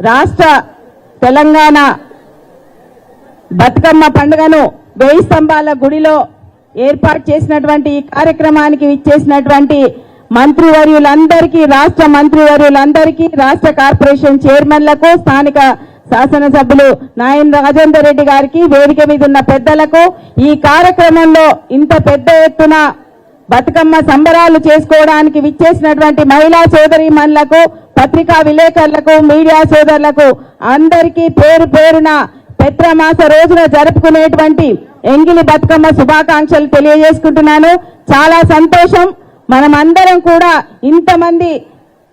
రాష్ట్ర తెలంగాణ బతుకమ్మ పండుగను 1000 స్తంభాల గుడిలో ఏర్పాటు చేసినటువంటి ఈ కార్యక్రమానికి విచ్చేసినటువంటి మంత్రివర్యులందరికీ, రాష్ట్ర మంత్రివర్యులందరికీ, రాష్ట్ర కార్పొరేషన్ చైర్మన్లకు, స్థానిక శాసనసభ్యులు నాయన్ రాజేందర్ రెడ్డి గారికి, వేదిక మీద ఉన్న పెద్దలకు, ఈ కార్యక్రమంలో ఇంత పెద్ద ఎత్తున బతుకమ్మ సంబరాలు చేసుకోవడానికి విచ్చేసినటువంటి మహిళా సోదరీమణులకు, పత్రికా విలేకరులకు, మీడియా సోదరులకు అందరికీ పేరు పేరున పెత్రమాస రోజున జరుపుకునేటువంటి ఎంగిలి బతుకమ్మ శుభాకాంక్షలు తెలియజేసుకుంటున్నాను. చాలా సంతోషం. మనమందరం కూడా ఇంతమంది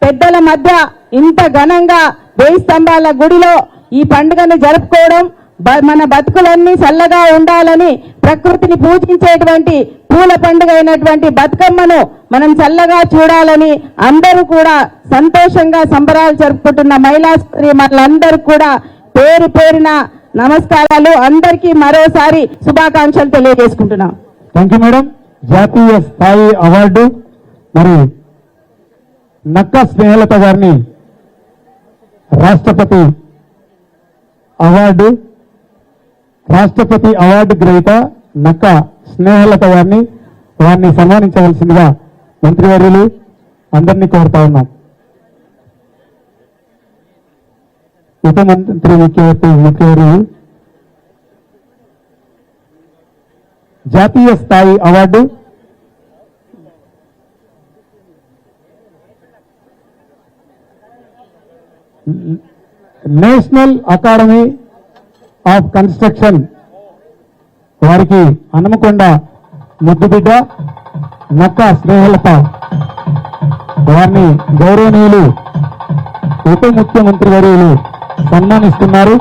పెద్దల మధ్య ఇంత ఘనంగా 1000 స్తంభాల గుడిలో ఈ పండుగను జరుపుకోవడం, మన బతుకులన్నీ చల్లగా ఉండాలని ప్రకృతిని పూజించేటువంటి పూల పండుగ అయినటువంటి బతుకమ్మను మనం చల్లగా చూడాలని అందరూ కూడా సంతోషంగా సంబరాలు జరుపుకుంటున్న మహిళా స్త్రీలందరూ కూడా పేరు పేరున నమస్కారాలు. అందరికీ మరోసారి శుభాకాంక్షలు తెలియజేసుకుంటున్నాం. Thank you madam. జాతీయ స్థాయి అవార్డు మరి నక్కా స్నేహలత గారిని రాష్ట్రపతి అవార్డు గ్రహీత నక్కా స్నేహలత గారిని వారిని సన్మానించవలసిందిగా మంత్రివర్యులు అందరినీ కోరుతా ఉన్నాం. ఉప మంత్రి ముఖ్యవర్యులు జాతీయ స్థాయి award national academy of construction వారికి హనుమకొండ ముద్దుబిడ్డ నక్కా స్నేహలత వారిని గౌరవనీయులు ఉప ముఖ్యమంత్రి వర్యులు సన్మానిస్తున్నారు.